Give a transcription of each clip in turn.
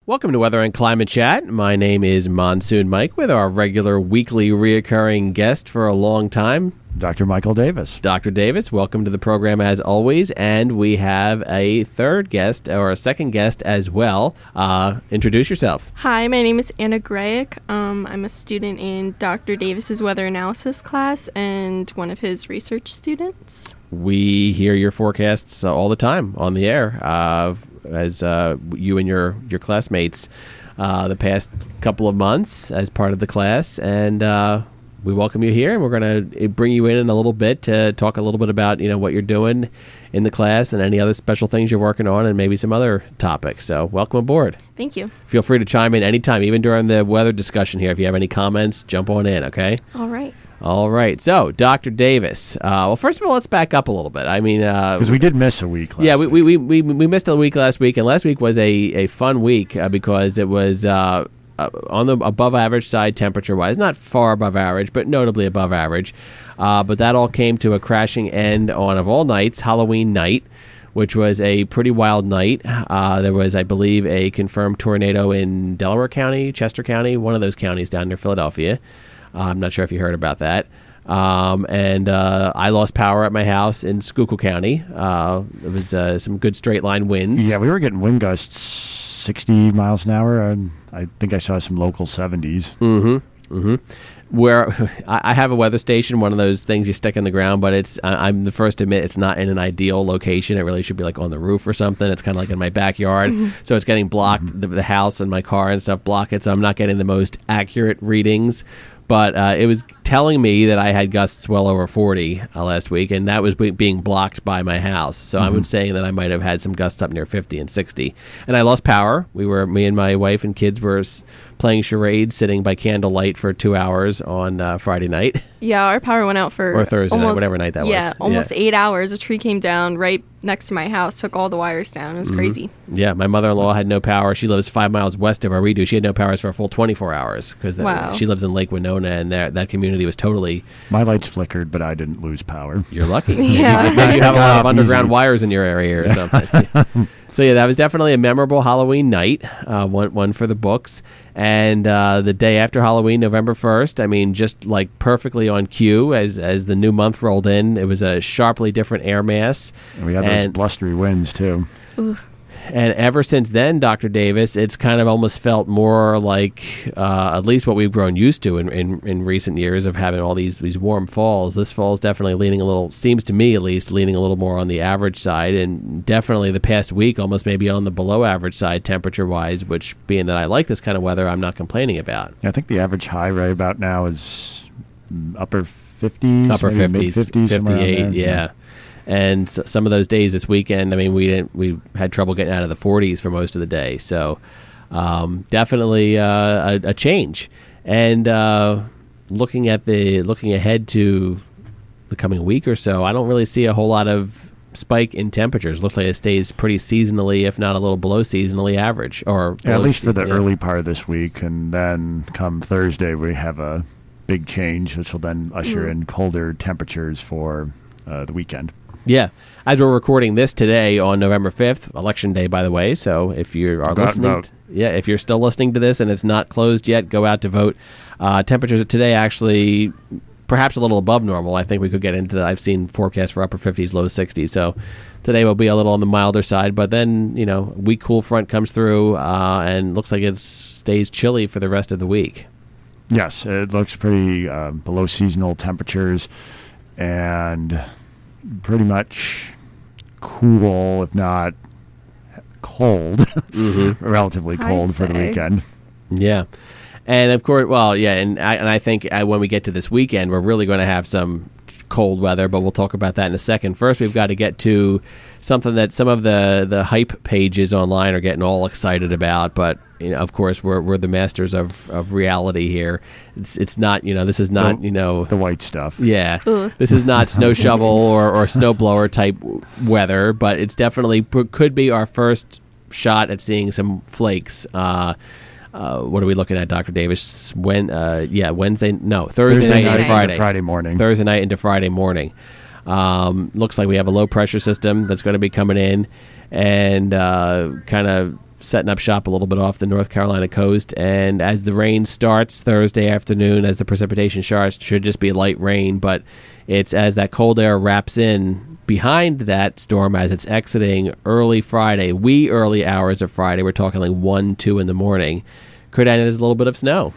Welcome to Weather and Climate Chat. My name is Monsoon Mike with our regular weekly reoccurring guest for a long time, Dr. Michael Davis. Dr. Davis, welcome to the program as always. And we have a third guest, or a second guest as well. Introduce yourself. Hi, my name is Anna Grayek. I'm a student in Dr. Davis's weather analysis class and one of his research students. We hear your forecasts all the time on the air, as you and your classmates the past couple of months as part of the class. And we welcome you here, and we're going to bring you in a little bit to talk a little bit about, what you're doing in the class and any other special things you're working on and maybe some other topics. So welcome aboard. Thank you. Feel free to chime in anytime, even during the weather discussion here. If you have any comments, jump on in, okay? All right. So, Dr. Davis. Well, first of all, let's back up a little bit. I mean, because we did miss a week last week. We missed a week last week, and last week was a fun week because it was on the above average side temperature-wise, not far above average, but notably above average. But that all came to a crashing end on, of all nights, Halloween night, which was a pretty wild night. There was, I believe, a confirmed tornado in Delaware County, Chester County, one of those counties down near Philadelphia. I'm not sure if you heard about that. And I lost power at my house in Schuylkill County. It was some good straight line winds. Yeah, we were getting wind gusts 60 miles an hour. And I think I saw some local 70s. Where I have a weather station, one of those things you stick in the ground, but I'm the first to admit it's not in an ideal location. It really should be like on the roof or something. It's kind of like in my backyard. So it's getting blocked. The house and my car and stuff block it, so I'm not getting the most accurate readings. But it was telling me that I had gusts well over 40 last week, and that was being blocked by my house. So I was saying that I might have had some gusts up near 50 and 60. And I lost power. Me and my wife and kids were playing charades, sitting by candlelight for 2 hours on Friday night. Yeah, our power went out for or Thursday night, whatever night that was. Yeah, almost 8 hours. A tree came down right next to my house, took all the wires down. It was crazy. Yeah, my mother-in-law had no power. She lives 5 miles west of where we do. She had no powers for a full 24 hours because she lives in Lake Winona, and that community was totally... My lights flickered, but I didn't lose power. You're lucky. Yeah. Maybe you have a lot of underground wires in your area or something. So yeah, that was definitely a memorable Halloween night, one for the books. And the day after Halloween, November 1st, I mean, just like perfectly on cue as the new month rolled in, it was a sharply different air mass. And we had those blustery winds, too. Ooh. And ever since then, Dr. Davis, it's kind of almost felt more like at least what we've grown used to in recent years of having all these warm falls. This fall is definitely leaning a little, seems to me at least, leaning a little more on the average side. And definitely the past week, almost maybe on the below average side temperature-wise, which being that I like this kind of weather, I'm not complaining about. Yeah, I think the average high right about now is upper 50s. Upper 50s, mid-50s, 58, yeah. And some of those days this weekend, I mean, we had trouble getting out of the 40s for most of the day. So definitely a change. And looking ahead to the coming week or so, I don't really see a whole lot of spike in temperatures. Looks like it stays pretty seasonally, if not a little below seasonally average. At least for the early part of this week. And then come Thursday, we have a big change, which will then usher in colder temperatures for the weekend. Yeah. As we're recording this today on November 5th, Election Day, by the way, so if you are listening, if you're still listening to this and it's not closed yet, go out to vote. Temperatures today actually perhaps a little above normal. I think we could get into that. I've seen forecasts for upper 50s, low 60s, so today will be a little on the milder side, but then, weak cool front comes through and looks like it stays chilly for the rest of the week. Yes, it looks pretty below seasonal temperatures and pretty much cool, if not cold, relatively cold for the weekend. Yeah. And of course, and I think when we get to this weekend, we're really going to have some cold weather, but we'll talk about that in a second. First, we've got to get to something that some of the hype pages online are getting all excited about, but of course we're the masters of reality here. It's not, this is not, the white stuff. Yeah. This is not snow shovel or snow blower type weather, but it's definitely could be our first shot at seeing some flakes. What are we looking at, Dr. Davis? Thursday night into Friday. Friday morning. Thursday night into Friday morning. Looks like we have a low pressure system that's going to be coming in and kind of setting up shop a little bit off the North Carolina coast. And as the rain starts Thursday afternoon, as the precipitation starts, should just be light rain. But it's as that cold air wraps in behind that storm as it's exiting early Friday, early hours of Friday. We're talking like 1, 2 in the morning. Could end as a little bit of snow.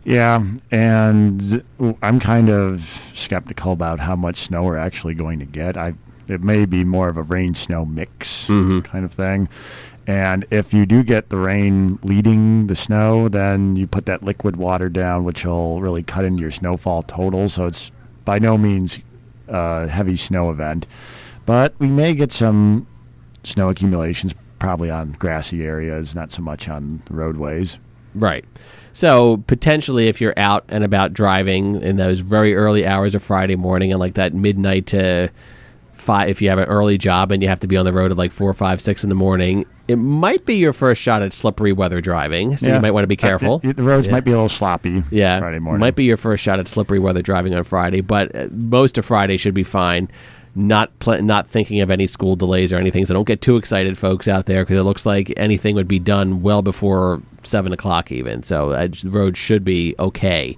Yeah, and I'm kind of skeptical about how much snow we're actually going to get. It may be more of a rain-snow mix kind of thing. And if you do get the rain leading the snow, then you put that liquid water down, which will really cut into your snowfall total. So it's by no means a heavy snow event. But we may get some snow accumulations, probably on grassy areas, not so much on roadways. Right. So potentially if you're out and about driving in those very early hours of Friday morning and like that midnight to 5, if you have an early job and you have to be on the road at like 4, 5, 6 in the morning, it might be your first shot at slippery weather driving. So you might want to be careful. The roads might be a little sloppy Friday morning. Might be your first shot at slippery weather driving on Friday, but most of Friday should be fine. Not thinking of any school delays or anything, so don't get too excited, folks, out there, because it looks like anything would be done well before 7 o'clock even. So the road should be okay.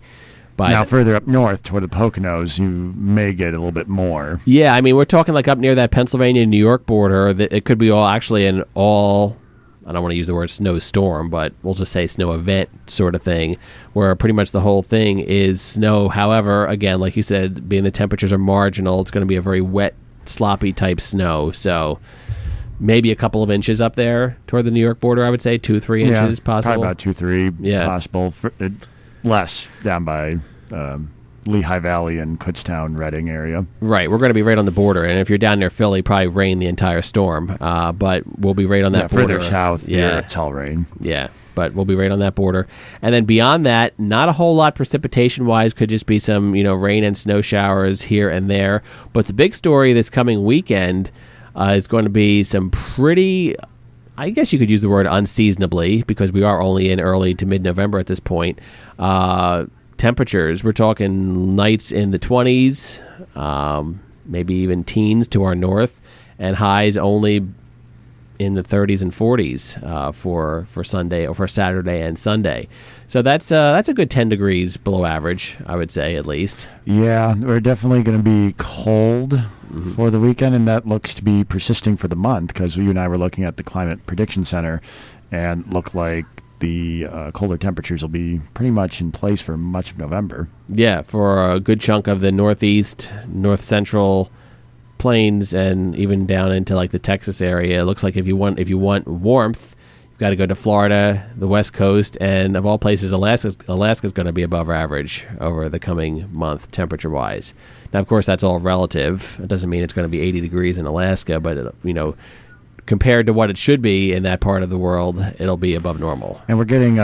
But now, further up north toward the Poconos, you may get a little bit more. Yeah, I mean, we're talking like up near that Pennsylvania-New York border. It could be I don't want to use the word snowstorm, but we'll just say snow event sort of thing, where pretty much the whole thing is snow. However, again, like you said, being the temperatures are marginal, it's going to be a very wet, sloppy type snow. So maybe a couple of inches up there toward the New York border, I would say 2, 3 inches possible. Probably about 2, 3 possible. Less down by Lehigh Valley and Kutztown, Reading area. Right, we're going to be right on the border, and if you're down near Philly, probably rain the entire storm. But we'll be right on that border. Further south, it's all rain. Yeah, but we'll be right on that border. And then beyond that, not a whole lot precipitation-wise. Could just be some, rain and snow showers here and there. But the big story this coming weekend is going to be some pretty, I guess you could use the word unseasonably, because we are only in early to mid-November at this point. Temperatures, we're talking nights in the 20s, maybe even teens to our north, and highs only in the 30s and 40s for Sunday or for Saturday and Sunday. So that's a good 10 degrees below average, I would say, at least. Yeah, we're definitely going to be cold for the weekend, and that looks to be persisting for the month, because you and I were looking at the Climate Prediction Center and look like the colder temperatures will be pretty much in place for much of November. Yeah, for a good chunk of the northeast, north central plains, and even down into like the Texas area. It looks like if you want warmth, you've got to go to Florida, the West Coast, and of all places, Alaska's going to be above average over the coming month, temperature-wise. Now, of course, that's all relative. It doesn't mean it's going to be 80 degrees in Alaska, but compared to what it should be in that part of the world, it'll be above normal. And we're getting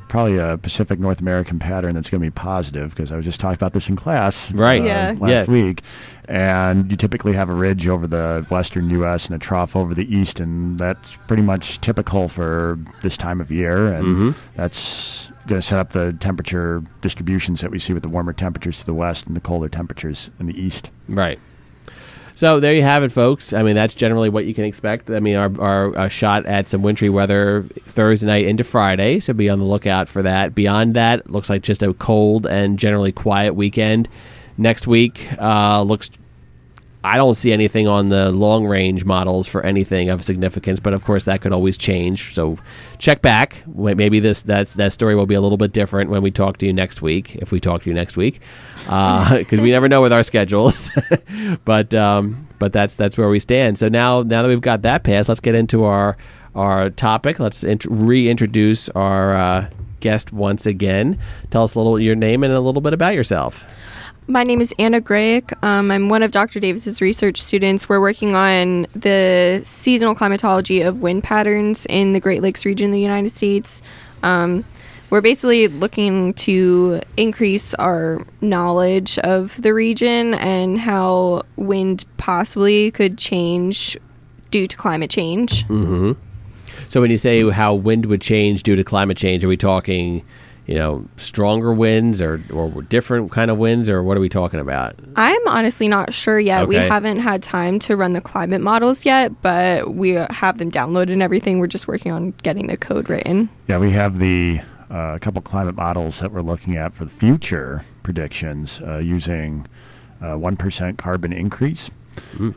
probably a Pacific North American pattern that's going to be positive, because I was just talking about this in class last week. And you typically have a ridge over the western U.S. and a trough over the east, and that's pretty much typical for this time of year. And that's going to set up the temperature distributions that we see with the warmer temperatures to the west and the colder temperatures in the east. Right. So there you have it, folks. I mean, that's generally what you can expect. I mean, our shot at some wintry weather Thursday night into Friday, so be on the lookout for that. Beyond that, looks like just a cold and generally quiet weekend. Next week I don't see anything on the long-range models for anything of significance, but of course that could always change. So check back. Maybe that story will be a little bit different when we talk to you next week, if we talk to you next week, because we never know with our schedules. But that's where we stand. So now that we've got that passed, let's get into our topic. Let's reintroduce our guest once again. Tell us your name and a little bit about yourself. My name is Anna Grayek. I'm one of Dr. Davis's research students. We're working on the seasonal climatology of wind patterns in the Great Lakes region of the United States. We're basically looking to increase our knowledge of the region and how wind possibly could change due to climate change. Mm-hmm. So when you say how wind would change due to climate change, are we talking stronger winds or different kind of winds, or what are we talking about? I'm honestly not sure yet. Okay. We haven't had time to run the climate models yet, but we have them downloaded and everything. We're just working on getting the code written. Yeah, we have the couple climate models that we're looking at for the future predictions using 1% carbon increase.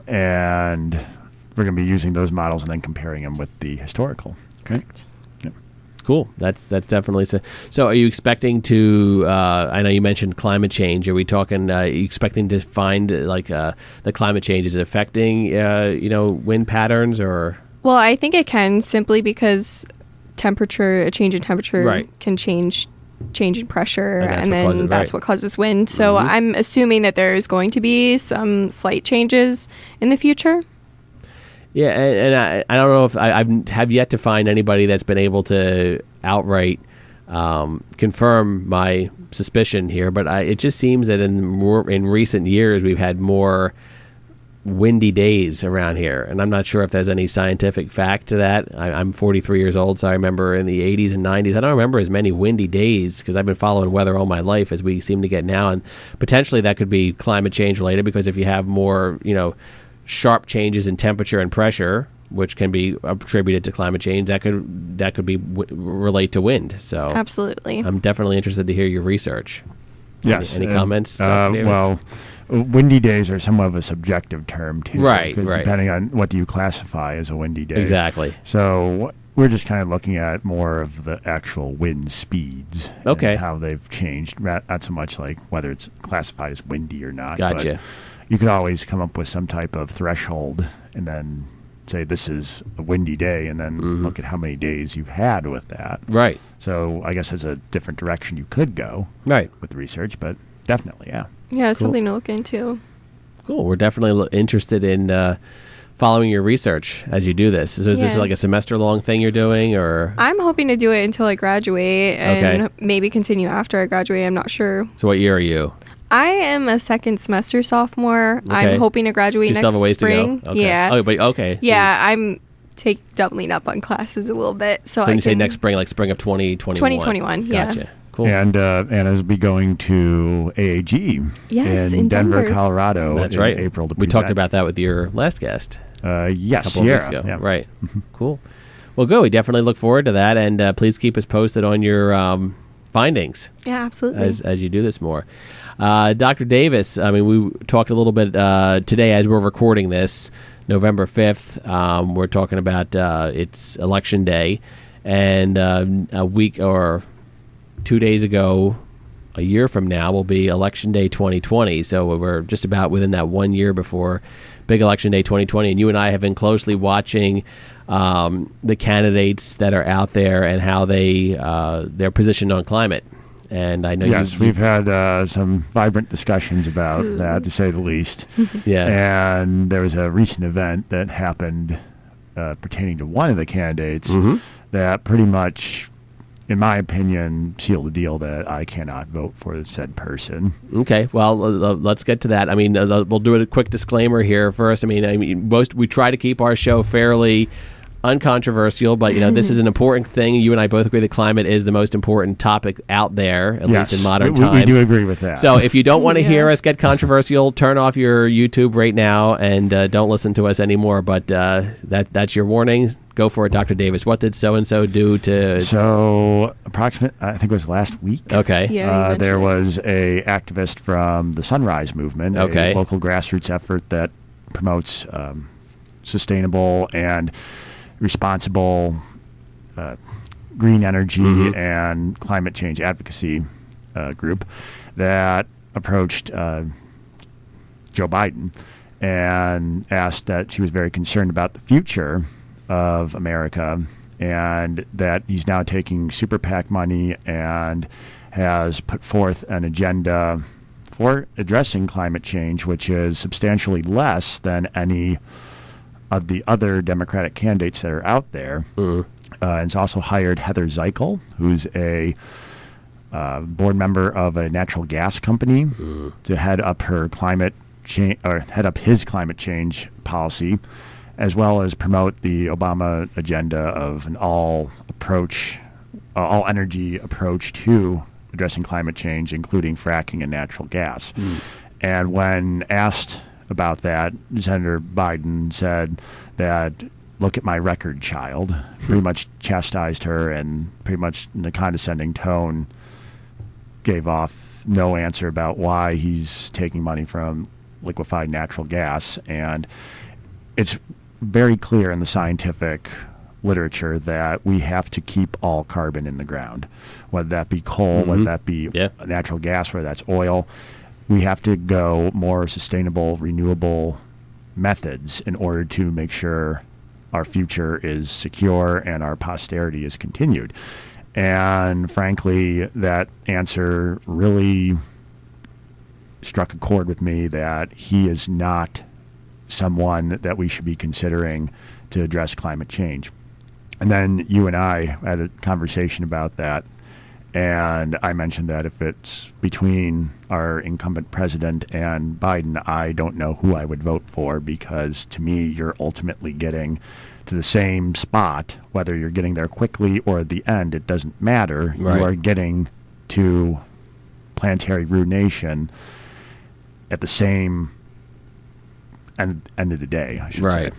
And we're going to be using those models and then comparing them with the historical. Correct. Cool. That's definitely so. So are you expecting to, I know you mentioned climate change. Are we talking, are you expecting to find the climate change, is it affecting, wind patterns or? Well, I think it can, simply because a change in temperature can change in pressure, and then that's what causes wind. So I'm assuming that there's going to be some slight changes in the future. Yeah, and I don't know if I have yet to find anybody that's been able to outright confirm my suspicion here, but it just seems that in recent years we've had more windy days around here, and I'm not sure if there's any scientific fact to that. I'm 43 years old, so I remember in the 80s and 90s, I don't remember as many windy days because I've been following weather all my life as we seem to get now, and potentially that could be climate change related, because if you have more, sharp changes in temperature and pressure, which can be attributed to climate change, that could be relate to wind. So absolutely, I'm definitely interested to hear your research. Yes. Any comments? Well, windy days are somewhat of a subjective term too, right? Depending on what do you classify as a windy day. Exactly. So we're just kind of looking at more of the actual wind speeds. Okay. And how they've changed, not so much like whether it's classified as windy or not. Gotcha. But you could always come up with some type of threshold and then say this is a windy day, and then look at how many days you've had with that. Right. So I guess there's a different direction you could go with the research, but definitely, yeah. Yeah, it's something to look into. Cool. We're definitely interested in following your research as you do this. So is this like a semester-long thing you're doing, or? I'm hoping to do it until I graduate and maybe continue after I graduate. I'm not sure. So what year are you? I am a second semester sophomore. Okay. I'm hoping to graduate you next still have a ways spring. To go. Okay. Yeah. Oh, but okay. Yeah, I'm doubling up on classes a little bit. So when you say next spring, like spring of 2021? 2021, Gotcha. Yeah. Cool. And Anna's be going to AAG in Denver, Colorado. That's in right. April to we talked about that with your last guest. Yes, a couple of weeks ago. Yeah. Right. Cool. Well, good. We definitely look forward to that, and please keep us posted on your findings. Yeah, absolutely. As you do this more. Dr. Davis, I mean, we talked a little bit today as we're recording this, November 5th. We're talking about it's Election Day, and a week or 2 days ago, a year from now, will be Election Day 2020. So we're just about within that 1 year before big Election Day 2020, and you and I have been closely watching the candidates that are out there and how they're positioned on climate. And I know we've had some vibrant discussions about that, to say the least. Yeah. And there was a recent event that happened pertaining to one of the candidates that pretty much, in my opinion, sealed the deal that I cannot vote for said person. Okay, well, let's get to that. I mean, we'll do a quick disclaimer here first. I mean, we try to keep our show fairly uncontroversial, but this is an important thing. You and I both agree that climate is the most important topic out there, at least in modern times. We do agree with that. So if you don't want to hear us get controversial, turn off your YouTube right now and don't listen to us anymore. But that's your warning. Go for it, Dr. Davis. What did so-and-so do to... So, I think it was last week. Okay. Yeah, there was a activist from the Sunrise Movement, a local grassroots effort that promotes sustainable and responsible green energy and climate change advocacy group that approached Joe Biden and asked that she was very concerned about the future of America, and that he's now taking super PAC money and has put forth an agenda for addressing climate change, which is substantially less than any of the other Democratic candidates that are out there. And it's also hired Heather Zeichel, who's a board member of a natural gas company, to head up her climate change, or head up his climate change policy, as well as promote the Obama agenda of an all approach all-energy approach to addressing climate change, including fracking and natural gas. And when asked about that, Senator Biden said that, look at my record child, pretty much chastised her and pretty much in a condescending tone gave off no answer about why he's taking money from liquefied natural gas. And it's very clear in the scientific literature that we have to keep all carbon in the ground, whether that be coal, whether that be natural gas, whether that's oil. We have to go more sustainable, renewable methods in order to make sure our future is secure and our posterity is continued. And frankly, that answer really struck a chord with me, that he is not someone that we should be considering to address climate change. And then you and I had a conversation about that, and I mentioned that if it's between our incumbent president and Biden, I don't know who I would vote for, because to me, you're ultimately getting to the same spot. Whether you're getting there quickly or at the end, it doesn't matter. Right. You are getting to planetary ruination at the same end of the day, I should say.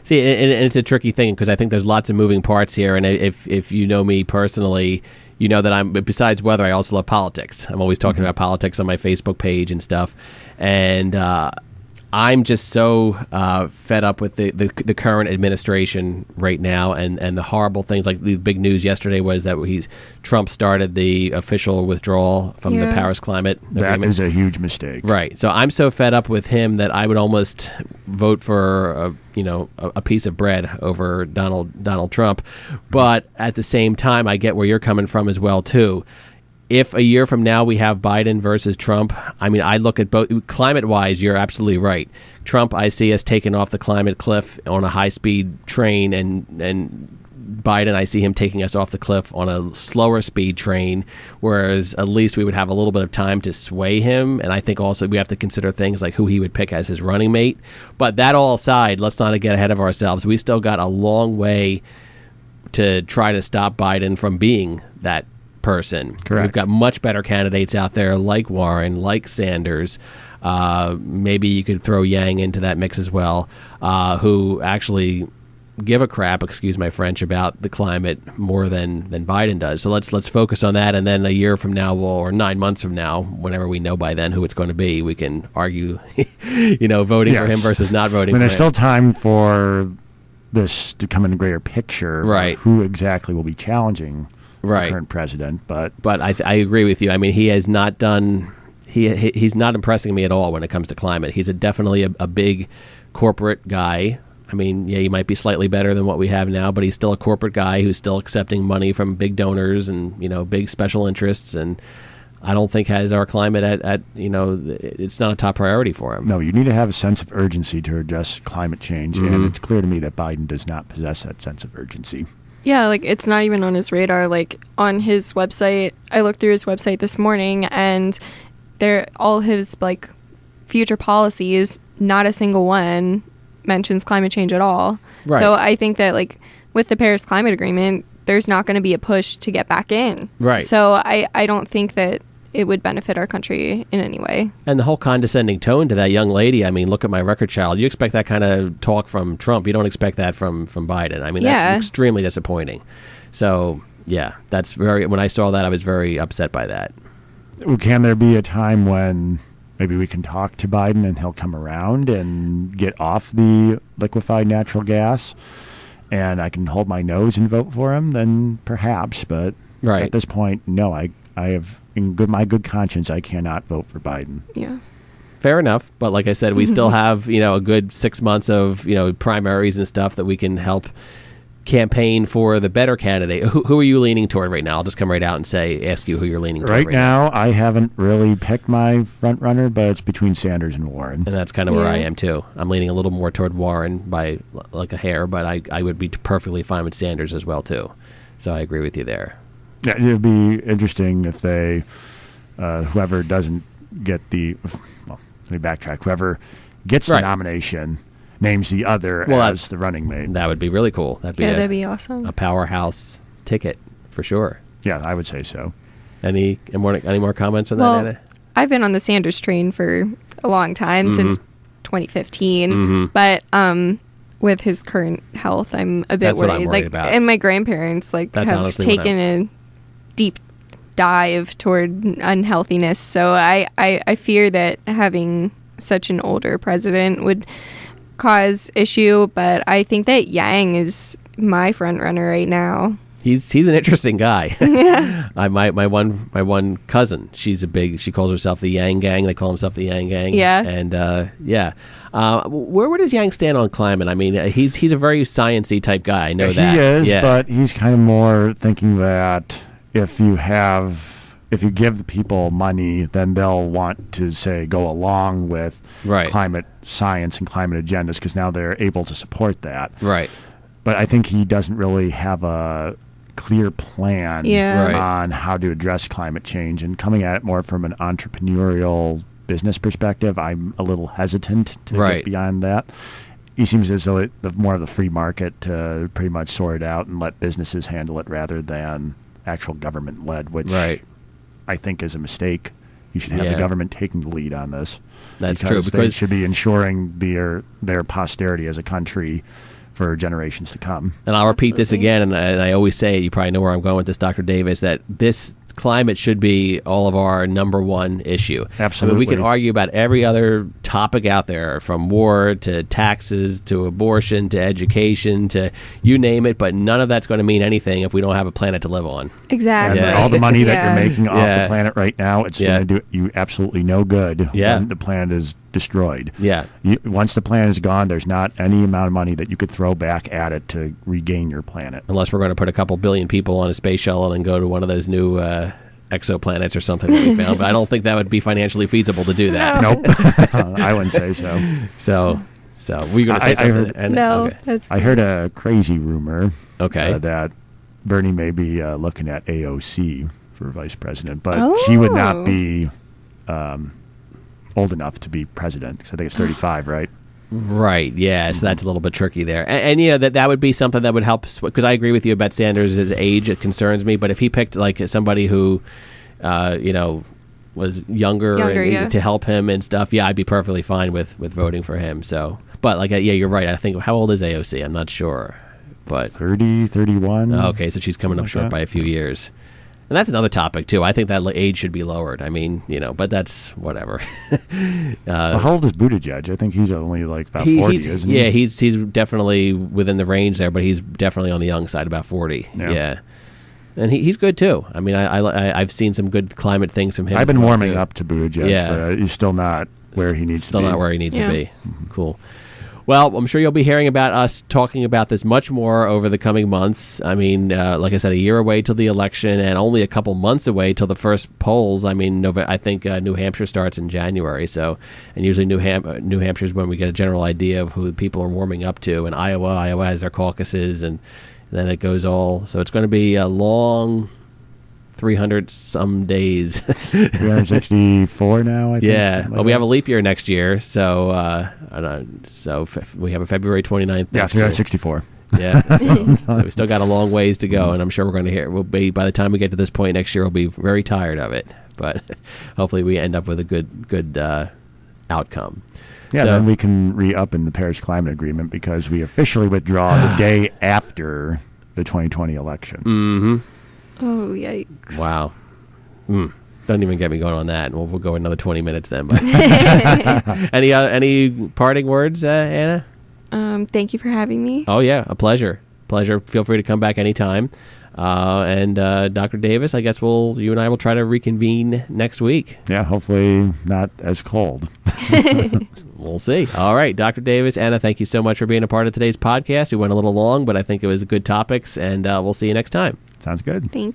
See, and it's a tricky thing, because I think there's lots of moving parts here. And if you know me personally, you know that I'm, besides weather, I also love politics. I'm always talking about politics on my Facebook page and stuff. And I'm just so fed up with the current administration right now, and the horrible things. Like, the big news yesterday was that Trump started the official withdrawal from the Paris Climate Agreement. That is a huge mistake. Right. So I'm so fed up with him that I would almost vote for a piece of bread over Donald Trump. But at the same time, I get where you're coming from as well too. If a year from now we have Biden versus Trump, I mean, I look at both. Climate-wise, you're absolutely right. Trump, I see us taking off the climate cliff on a high-speed train, and Biden, I see him taking us off the cliff on a slower speed train, whereas at least we would have a little bit of time to sway him. And I think also we have to consider things like who he would pick as his running mate. But that all aside, let's not get ahead of ourselves. We still got a long way to try to stop Biden from being that person. Correct. We've got much better candidates out there, like Warren, like Sanders. Maybe you could throw Yang into that mix as well, who actually give a crap, excuse my French, about the climate more than Biden does. So let's focus on that, and then a year from now, or 9 months from now, whenever we know by then who it's going to be, we can argue, voting for him versus not voting for him. There's still time for this to come in a greater picture, right? Of who exactly will be challenging the current president. But I agree with you. I mean, he has not done. He's not impressing me at all when it comes to climate. He's definitely a big corporate guy. I mean, yeah, he might be slightly better than what we have now, but he's still a corporate guy who's still accepting money from big donors and, big special interests. And I don't think has our climate at it's not a top priority for him. No, you need to have a sense of urgency to address climate change. And it's clear to me that Biden does not possess that sense of urgency. Yeah, like, it's not even on his radar. Like, on his website, I looked through his website this morning, and all his, like, future policies, not a single one mentions climate change at all. Right. So I think that, like, with the Paris Climate Agreement, there's not going to be a push to get back in. Right. So I don't think that it would benefit our country in any way. And the whole condescending tone to that young lady, I mean, look at my record child. You expect that kind of talk from Trump. You don't expect that from Biden. I mean, that's extremely disappointing. So, yeah, when I saw that, I was very upset by that. Can there be a time when maybe we can talk to Biden and he'll come around and get off the liquefied natural gas and I can hold my nose and vote for him? Then perhaps, but at this point, no, I have, in my good conscience, I cannot vote for Biden. Yeah. Fair enough. But like I said, we still have, a good 6 months of, primaries and stuff that we can help campaign for the better candidate. Who are you leaning toward right now? I'll just come right out and ask you who you're leaning toward right now. I haven't really picked my front runner, but it's between Sanders and Warren. And that's kind of where I am too. I'm leaning a little more toward Warren by like a hair, but I would be perfectly fine with Sanders as well too. So I agree with you there. Yeah, it would be interesting if they, whoever doesn't get let me backtrack. Whoever gets the nomination names the other as the running mate. That would be really cool. That'd be awesome. A powerhouse ticket for sure. Yeah, I would say so. Any more comments on that, Anna? I've been on the Sanders train for a long time, since 2015. But with his current health, I'm a bit That's worried. what I'm worried about. And my grandparents have taken a deep dive toward unhealthiness. So I fear that having such an older president would cause issue. But I think that Yang is my front runner right now. He's an interesting guy. Yeah. My one cousin, she calls herself the Yang Gang. They call themselves the Yang Gang. Yeah. And where does Yang stand on climate? I mean, he's a very sciencey type guy. I know that. He is, but he's kind of more thinking that if you give the people money, then they'll want to, say, go along with climate science and climate agendas because now they're able to support that. Right. But I think he doesn't really have a clear plan on how to address climate change. And coming at it more from an entrepreneurial business perspective, I'm a little hesitant to get beyond that. He seems as though more of the free market to pretty much sort it out and let businesses handle it rather than actual government-led, which I think is a mistake. You should have the government taking the lead on this. That's true. Because they should be ensuring their posterity as a country for generations to come. And I'll repeat this again, and I always say it, you probably know where I'm going with this, Dr. Davis, that this climate should be all of our number one issue. Absolutely. I mean, we can argue about every other topic out there, from war to taxes to abortion to education to you name it, but none of that's going to mean anything if we don't have a planet to live on. Exactly. And all the money that you're making off the planet right now, it's going to do you absolutely no good when the planet is destroyed. Yeah. Once the planet is gone, there's not any amount of money that you could throw back at it to regain your planet. Unless we're going to put a couple billion people on a space shuttle and go to one of those new exoplanets or something that we found. But I don't think that would be financially feasible to do that. Nope. I wouldn't say so. So were you going to say something? I heard a crazy rumor that Bernie may be looking at AOC for vice president, but she would not be old enough to be president. So I think it's 35, right? Right, yeah, so that's a little bit tricky there. And you know, that would be something that would help, because I agree with you about Sanders' age. It concerns me, but if he picked like somebody who, was younger and, to help him and stuff, I'd be perfectly fine with voting for him. So, but like, you're right. I think, how old is AOC? I'm not sure, but 30, 31. Okay, so she's coming up short by a few years. And that's another topic, too. I think that age should be lowered. I mean, but that's whatever. How old is Buttigieg? I think he's only like about 40, isn't he? Yeah, he's definitely within the range there, but he's definitely on the young side, about 40. Yeah. And he's good, too. I mean, I've seen some good climate things from him. I've been warming up to Buttigieg, but he's still not where he needs to be. Still not where he needs to be. Mm-hmm. Cool. Well, I'm sure you'll be hearing about us talking about this much more over the coming months. I mean, like I said, a year away till the election and only a couple months away till the first polls. I mean, I think New Hampshire starts in January. So, and usually New Hampshire is when we get a general idea of who people are warming up to. And Iowa has their caucuses, and then it goes all. So it's going to be a long 300 some days. 364 now, I think. Yeah. Well, we have a leap year next year, so we have a February 29th. Yeah, 364. Yeah. So we still got a long ways to go, and I'm sure we're going to hear. We'll be, by the time we get to this point next year, we'll be very tired of it. But hopefully, we end up with a good outcome. Yeah, then we can re-up in the Paris Climate Agreement because we officially withdraw the day after the 2020 election. Mm-hmm. Oh, yikes. Wow. Don't even get me going on that. We'll go another 20 minutes then. But any parting words, Anna? Thank you for having me. Oh, yeah. A pleasure. Feel free to come back anytime. And Dr. Davis, I guess you and I will try to reconvene next week. Yeah, hopefully not as cold. We'll see. All right, Dr. Davis, Anna, thank you so much for being a part of today's podcast. We went a little long, but I think it was good topics, and we'll see you next time. Sounds good. Thank you.